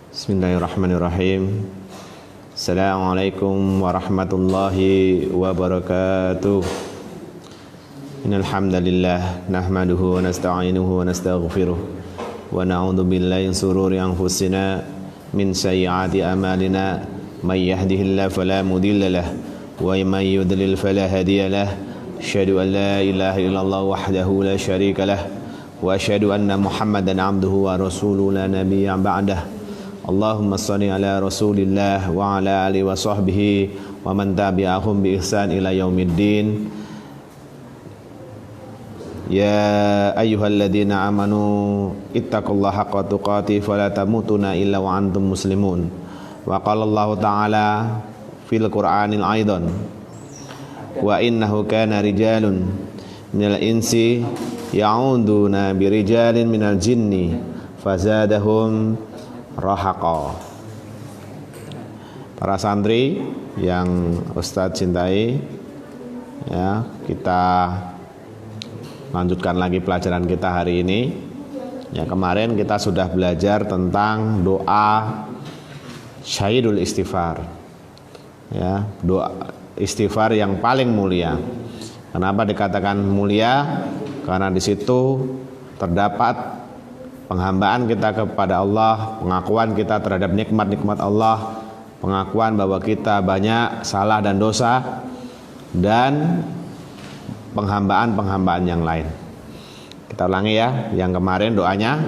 Bismillahirrahmanirrahim. Assalamualaikum warahmatullahi wabarakatuh. Innal hamdalillah nahmaduhu wa nasta'inuhu wa nastaghfiruh wa na'udzu billahi min shururi anfusina min sayyiati a'malina may yahdihillahu fala mudilla lahu wa may yudlil fala hadiya lahu. Asyhadu an la ilaha illallah wahdahu la syarika lahu wa asyhadu anna Muhammadan abduhu wa rasuluhu la nabiyya ba'dahu. Allahumma shalli ala Rasulillah wa ala alihi wa sahbihi wa man tabi'ahum bi ihsan ila yaumiddin. Ya ayyuhalladzina amanu ittaqullaha haqqa tuqatih wa la tamutunna illa wa antum muslimun. Wa qala Allah ta'ala fil Qur'anil aidan wa innahu kana rijalun minal insi ya'uduna bi rijalin minal jinni fazadahum rahaqa. Para santri yang Ustadz cintai, ya, kita lanjutkan lagi pelajaran kita hari ini. Ya, kemarin kita sudah belajar tentang doa syahidul istighfar. Ya, doa istighfar yang paling mulia. Kenapa dikatakan mulia? Karena di situ terdapat penghambaan kita kepada Allah, pengakuan kita terhadap nikmat-nikmat Allah, pengakuan bahwa kita banyak salah dan dosa, dan penghambaan-penghambaan yang lain. Kita ulangi ya, yang kemarin doanya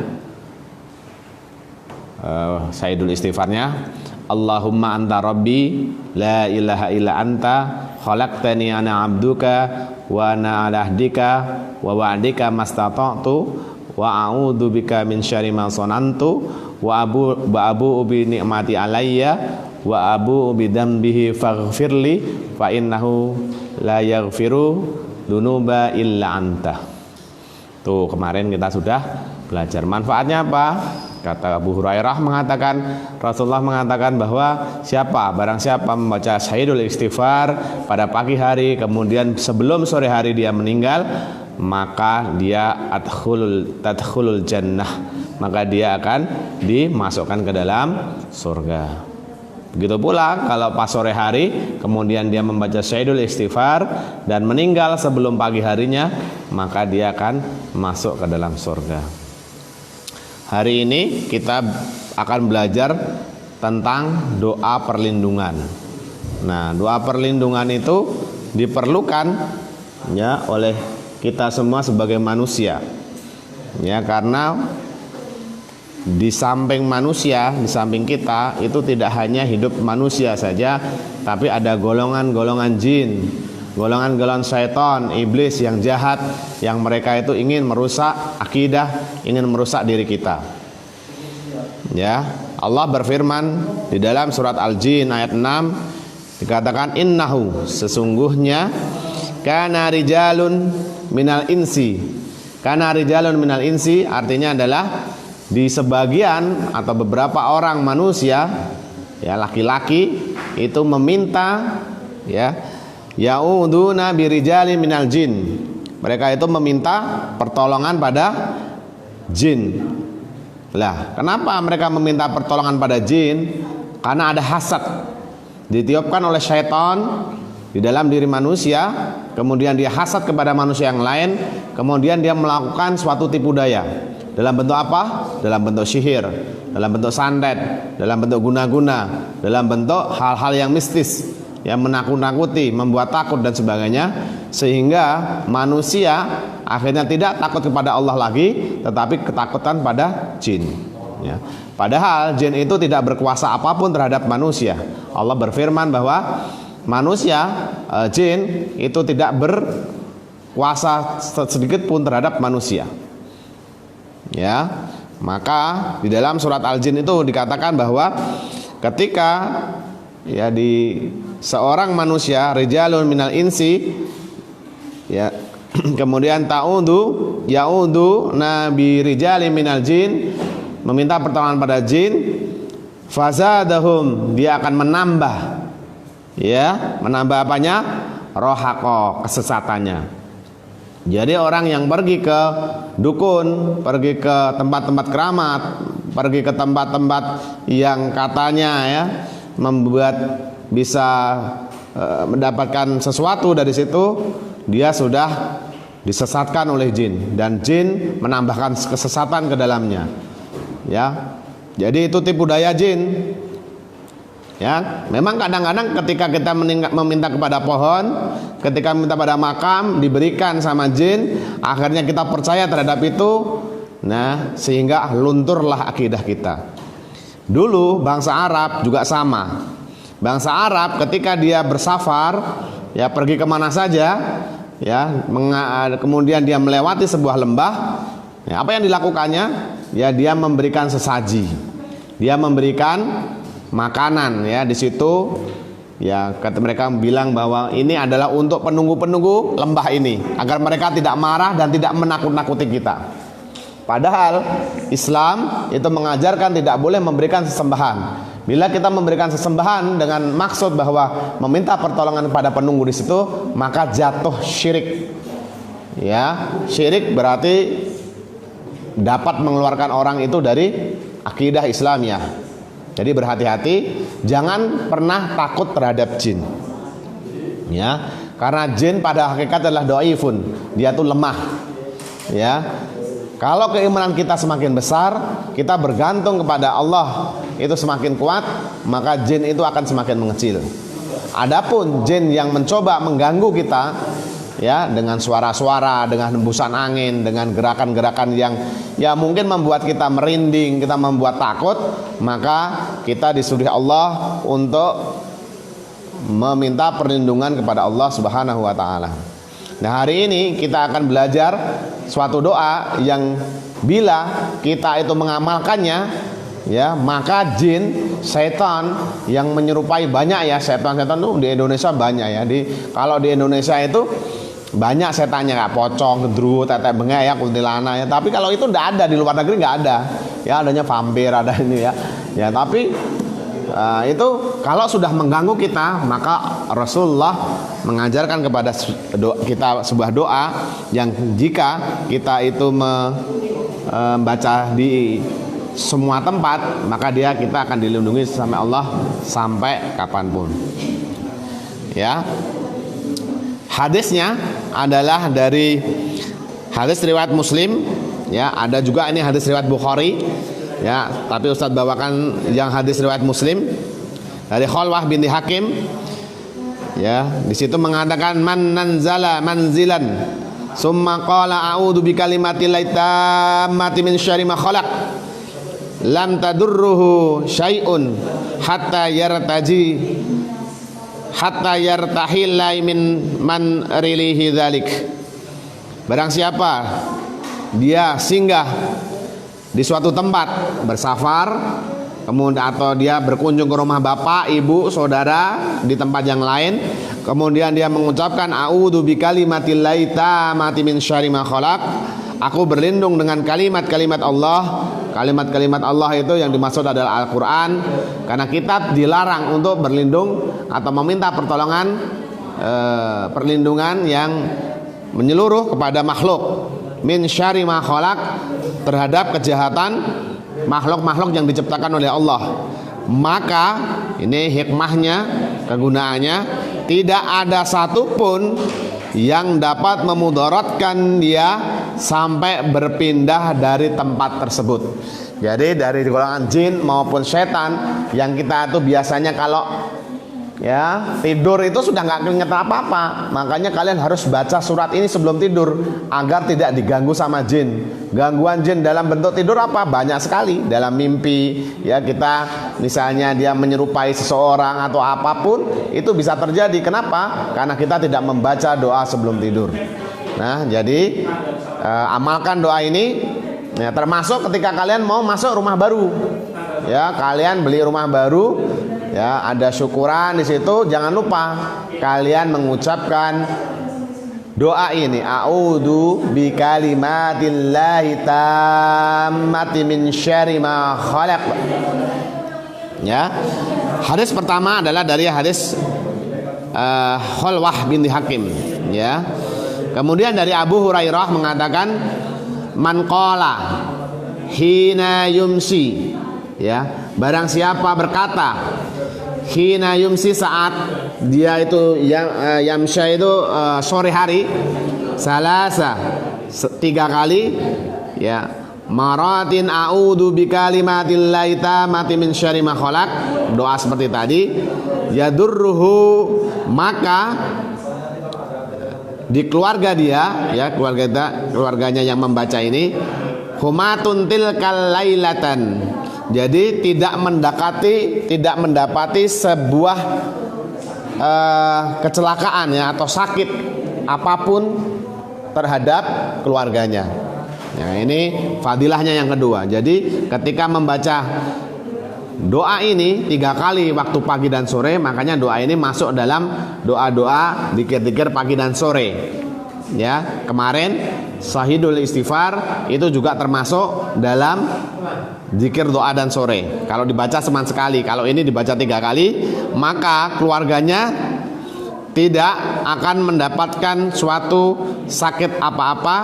Sayyidul istighfarnya, Allahumma anta rabbi la ilaha illa anta khalaqtani ana abduka wa ana ala ahdika wa wa'dika mastata'tu wa a'udzu bika min syarri ma sanantu wa abu bi ni'mati alayya wa abu bi dzambihi faghfirli fa innahu la yaghfiru dzunuba illa anta. Tuh, kemarin kita sudah belajar. Manfaatnya apa? Kata Abu Hurairah mengatakan, Rasulullah mengatakan bahwa barang siapa membaca syahidul istighfar pada pagi hari, kemudian sebelum sore hari dia meninggal, maka dia tadkhulul jannah, maka dia akan dimasukkan ke dalam surga. Begitu pula kalau pas sore hari kemudian dia membaca syahidul istighfar dan meninggal sebelum pagi harinya, maka dia akan masuk ke dalam surga. Hari ini kita akan belajar tentang doa perlindungan. Nah, doa perlindungan itu diperlukan ya oleh kita semua sebagai manusia. Ya, karena di samping manusia, di samping kita itu tidak hanya hidup manusia saja, tapi ada golongan-golongan jin, golongan-golongan syaitan, iblis yang jahat, yang mereka itu ingin merusak akidah, ingin merusak diri kita. Ya, Allah berfirman di dalam surat Al-Jin ayat 6 dikatakan innahu, sesungguhnya kana rijalun minal insi. Kana rijalun minal insi artinya adalah di sebagian atau beberapa orang manusia, ya, laki-laki itu meminta, ya, ya'uduna birijalin minal jin. Mereka itu meminta pertolongan pada jin. Lah, kenapa mereka meminta pertolongan pada jin? Karena ada hasad ditiupkan oleh syaitan di dalam diri manusia, kemudian dia hasad kepada manusia yang lain, kemudian dia melakukan suatu tipu daya. Dalam bentuk apa? Dalam bentuk sihir, dalam bentuk santet, dalam bentuk guna-guna, dalam bentuk hal-hal yang mistis, yang menakut-nakuti, membuat takut dan sebagainya, sehingga manusia akhirnya tidak takut kepada Allah lagi, tetapi ketakutan pada jin. Ya. Padahal jin itu tidak berkuasa apapun terhadap manusia. Allah berfirman bahwa manusia, jin itu tidak berkuasa sedikit pun terhadap manusia. Ya, maka di dalam surat Al-Jin itu dikatakan bahwa ketika ya di seorang manusia rijalun minal insi, ya, kemudian ya'udu nabi rijali minal jin, meminta pertolongan pada jin, fazadahum, dia akan menambah, ya, menambah apanya? Rohaqo, kesesatannya. Jadi orang yang pergi ke dukun, pergi ke tempat-tempat keramat, pergi ke tempat-tempat yang katanya ya membuat bisa mendapatkan sesuatu dari situ, dia sudah disesatkan oleh jin dan jin menambahkan kesesatan ke dalamnya. Ya. Jadi itu tipu daya jin. Ya, memang kadang-kadang ketika kita meminta kepada pohon, ketika minta pada makam diberikan sama jin, akhirnya kita percaya terhadap itu. Nah, sehingga lunturlah akidah kita. Dulu bangsa Arab juga sama. Bangsa Arab ketika dia bersafar, ya pergi kemana saja, ya kemudian dia melewati sebuah lembah, ya, apa yang dilakukannya? Ya dia memberikan sesaji, dia memberikan makanan, ya di situ. Ya kata mereka bilang bahwa ini adalah untuk penunggu-penunggu lembah ini, agar mereka tidak marah dan tidak menakut-nakuti kita. Padahal Islam itu mengajarkan tidak boleh memberikan sesembahan. Bila kita memberikan sesembahan dengan maksud bahwa meminta pertolongan pada penunggu di situ, maka jatuh syirik. Ya, syirik berarti dapat mengeluarkan orang itu dari akidah Islamiyah. Jadi berhati-hati, jangan pernah takut terhadap jin. Ya, karena jin pada hakikat adalah dhaifun, dia tuh lemah. Ya. Kalau keimanan kita semakin besar, kita bergantung kepada Allah itu semakin kuat, maka jin itu akan semakin mengecil. Adapun jin yang mencoba mengganggu kita, ya dengan suara-suara, dengan hembusan angin, dengan gerakan-gerakan yang ya mungkin membuat kita merinding, kita membuat takut, maka kita disuruh Allah untuk meminta perlindungan kepada Allah Subhanahu wa taala. Nah, hari ini kita akan belajar suatu doa yang bila kita itu mengamalkannya, ya maka jin, setan yang menyerupai banyak ya, setan-setan tuh di Indonesia banyak ya. Kalau di Indonesia itu banyak setannya, kayak pocong, gendruwo, tetek bengek ya, kuntilanak ya. Tapi kalau itu tidak ada, di luar negeri nggak ada. Ya adanya vampir, ada ini ya. Ya tapi itu kalau sudah mengganggu kita, maka Rasulullah mengajarkan kepada kita sebuah doa yang jika kita itu membaca di semua tempat, maka kita akan dilindungi sama Allah sampai kapanpun. Ya. Hadisnya adalah dari hadis riwayat Muslim, ya, ada juga ini hadis riwayat Bukhari. Ya, tapi Ustadz bawakan yang hadis riwayat Muslim dari Khalwah binti Hakim. Ya, di situ mengatakan man nanzala manzilan summa qala a'udzu bikalimatillahi tammati min syarri ma khalaq lam tadurruhu syai'un hatta yartahilla min man rilihi dzalik. Barang siapa dia singgah di suatu tempat bersafar, kemudian atau dia berkunjung ke rumah bapak, ibu, saudara di tempat yang lain, kemudian dia mengucapkan a'udzu bikalimatillahi tammati min syarri ma khalaq, aku berlindung dengan kalimat-kalimat Allah. Kalimat-kalimat Allah itu yang dimaksud adalah Al-Quran, karena kita dilarang untuk berlindung atau meminta perlindungan yang menyeluruh kepada makhluk, min syarri ma khalaq, terhadap kejahatan makhluk-makhluk yang diciptakan oleh Allah. Maka ini hikmahnya, kegunaannya, tidak ada satupun yang dapat memudaratkan dia sampai berpindah dari tempat tersebut. Jadi dari golongan jin maupun setan yang kita tuh biasanya kalau ya tidur itu sudah nggak keinget apa-apa, makanya kalian harus baca surat ini sebelum tidur agar tidak diganggu sama jin. Gangguan jin dalam bentuk tidur apa? Banyak sekali. Dalam mimpi ya, kita misalnya dia menyerupai seseorang atau apapun itu bisa terjadi. Kenapa? Karena kita tidak membaca doa sebelum tidur. Nah jadi amalkan doa ini ya, termasuk ketika kalian mau masuk rumah baru ya, kalian beli rumah baru ya, ada syukuran di situ, jangan lupa kalian mengucapkan doa ini, a'udzu bikalimatillahi tammati min syarri ma khalaq. Ya. Hadis pertama adalah dari hadis Khalwah binti Hakim, ya. Kemudian dari Abu Hurairah mengatakan man qala hina yumsi, ya, barang siapa berkata hina yumsi, saat dia itu yamsha itu sore hari, salasa 3 kali, ya, maratin a'udzu bikalimatillahi tammati min syarri ma khalaq, doa seperti tadi, yadurruhu, maka di keluarga dia, ya, keluarganya yang membaca ini, humatun tilkal lailatan, jadi tidak mendapati sebuah kecelakaan, ya, atau sakit apapun terhadap keluarganya. Ya, ini fadilahnya yang kedua. Jadi ketika membaca doa ini 3 kali waktu pagi dan sore, makanya doa ini masuk dalam doa-doa zikir-zikir pagi dan sore. Ya, kemarin Sahidul Istighfar itu juga termasuk dalam zikir doa dan sore. Kalau dibaca cuma sekali, kalau ini dibaca 3 kali, maka keluarganya tidak akan mendapatkan suatu sakit apa-apa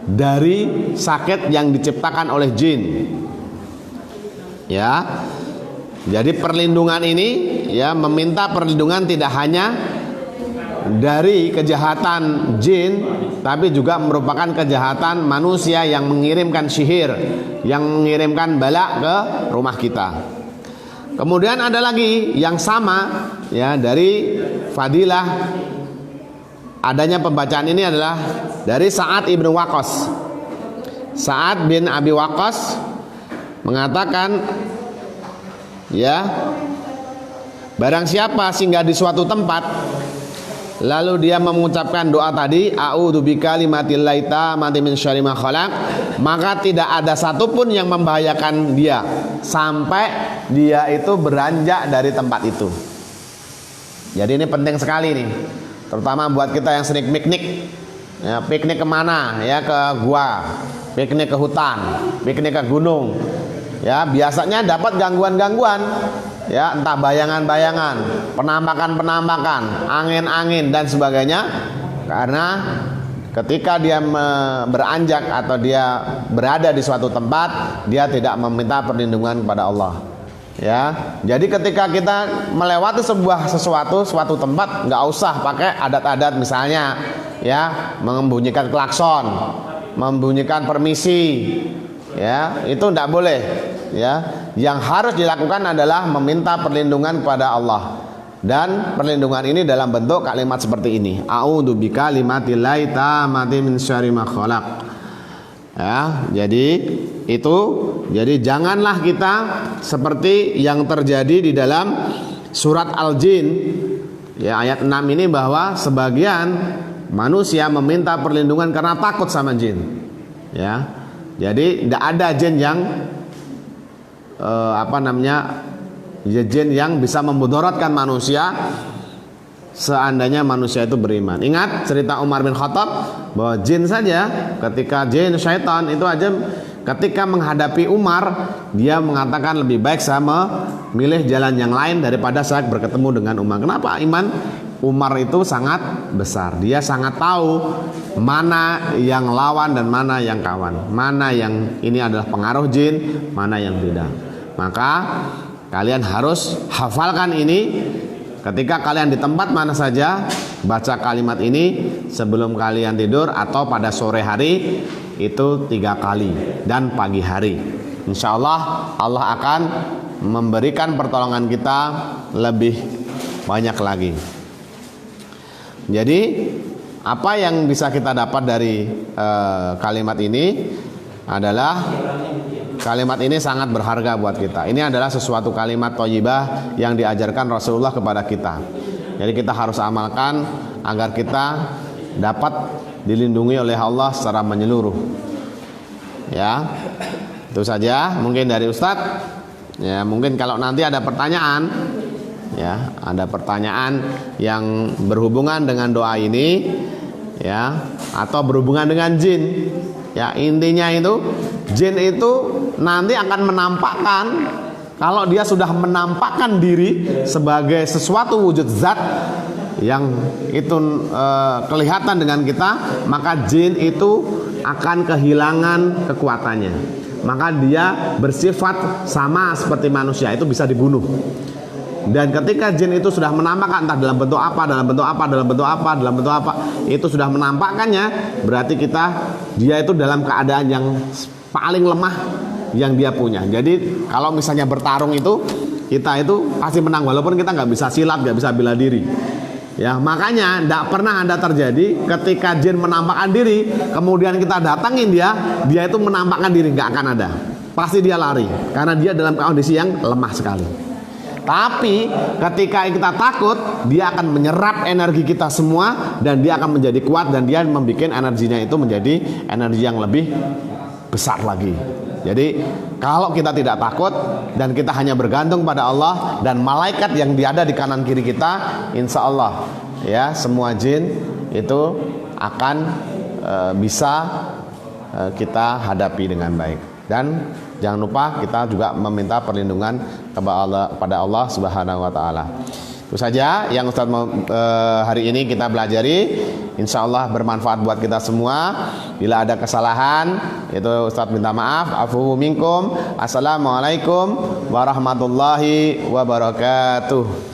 dari sakit yang diciptakan oleh jin. Ya, jadi perlindungan ini, ya, meminta perlindungan tidak hanya dari kejahatan jin, tapi juga merupakan kejahatan manusia yang mengirimkan sihir, yang mengirimkan bala ke rumah kita. Kemudian ada lagi yang sama, ya, dari fadilah adanya pembacaan ini adalah dari Sa'ad ibn Waqqas. Sa'ad bin Abi Waqqas mengatakan, ya, barang siapa singgah di suatu tempat lalu dia mengucapkan doa tadi, a'udzu bikalimatillahi tammati min syarri ma khalaq, maka tidak ada satupun yang membahayakan dia sampai dia itu beranjak dari tempat itu. Jadi ini penting sekali nih, terutama buat kita yang sering piknik. Ya, piknik kemana? Ya, ke gua, piknik ke hutan, piknik ke gunung. Ya, biasanya dapat gangguan-gangguan, ya, entah bayangan-bayangan, penampakan-penampakan, angin-angin dan sebagainya. Karena ketika dia beranjak atau dia berada di suatu tempat, dia tidak meminta perlindungan kepada Allah. Ya, jadi ketika kita melewati suatu tempat, nggak usah pakai adat-adat, misalnya, ya, membunyikan klakson, membunyikan permisi, ya, itu tidak boleh. Ya, yang harus dilakukan adalah meminta perlindungan kepada Allah, dan perlindungan ini dalam bentuk kalimat seperti ini, a'udzu bikalimatillahi tammati min syarri ma khalaq. Ya, jadi janganlah kita seperti yang terjadi di dalam surat Al-Jin, ya, ayat 6 ini, bahwa sebagian manusia meminta perlindungan karena takut sama jin. Ya, jadi tidak ada jin yang jin yang bisa memudaratkan manusia seandainya manusia itu beriman. Ingat cerita Umar bin Khattab bahwa jin saja, ketika jin syaitan itu aja ketika menghadapi Umar, dia mengatakan lebih baik saya memilih jalan yang lain daripada saya bertemu dengan Umar. Kenapa? Iman Umar itu sangat besar. Dia sangat tahu mana yang lawan dan mana yang kawan, mana yang ini adalah pengaruh jin, mana yang tidak. Maka kalian harus hafalkan ini. Ketika kalian di tempat mana saja, baca kalimat ini sebelum kalian tidur atau pada sore hari itu 3 kali, dan pagi hari. Insya Allah Allah akan memberikan pertolongan kita lebih banyak lagi. Jadi apa yang bisa kita dapat dari kalimat ini adalah kalimat ini sangat berharga buat kita. Ini adalah sesuatu kalimat thayyibah yang diajarkan Rasulullah kepada kita. Jadi kita harus amalkan agar kita dapat dilindungi oleh Allah secara menyeluruh. Ya, itu saja mungkin dari Ustadz. Ya, mungkin kalau nanti ada pertanyaan, ya, ada pertanyaan yang berhubungan dengan doa ini, ya, atau berhubungan dengan jin. Ya, intinya itu jin itu nanti akan menampakkan, kalau dia sudah menampakkan diri sebagai sesuatu wujud zat yang itu kelihatan dengan kita, maka jin itu akan kehilangan kekuatannya. maka dia bersifat sama seperti manusia, itu bisa dibunuh. Dan ketika jin itu sudah menampakkan entah dalam bentuk apa, dalam bentuk apa, dalam bentuk apa, dalam bentuk apa, itu sudah menampakkannya, berarti dia itu dalam keadaan yang paling lemah yang dia punya. Jadi kalau misalnya bertarung itu, kita itu pasti menang walaupun kita nggak bisa silat, nggak bisa bela diri. Ya, makanya tidak pernah ada terjadi ketika jin menampakkan diri, kemudian kita datangin dia itu menampakkan diri, nggak akan ada. Pasti dia lari karena dia dalam kondisi yang lemah sekali. Tapi ketika kita takut, dia akan menyerap energi kita semua dan dia akan menjadi kuat dan dia membuat energinya itu menjadi energi yang lebih besar lagi. Jadi kalau kita tidak takut dan kita hanya bergantung pada Allah dan malaikat yang ada di kanan kiri kita, insya Allah ya semua jin itu akan bisa kita hadapi dengan baik. Dan jangan lupa kita juga meminta perlindungan kepada Allah Subhanahu wa taala. Itu saja yang Ustaz hari ini kita pelajari. Insya Allah bermanfaat buat kita semua. Bila ada kesalahan, itu Ustaz minta maaf. Afu minkum. Assalamualaikum warahmatullahi wabarakatuh.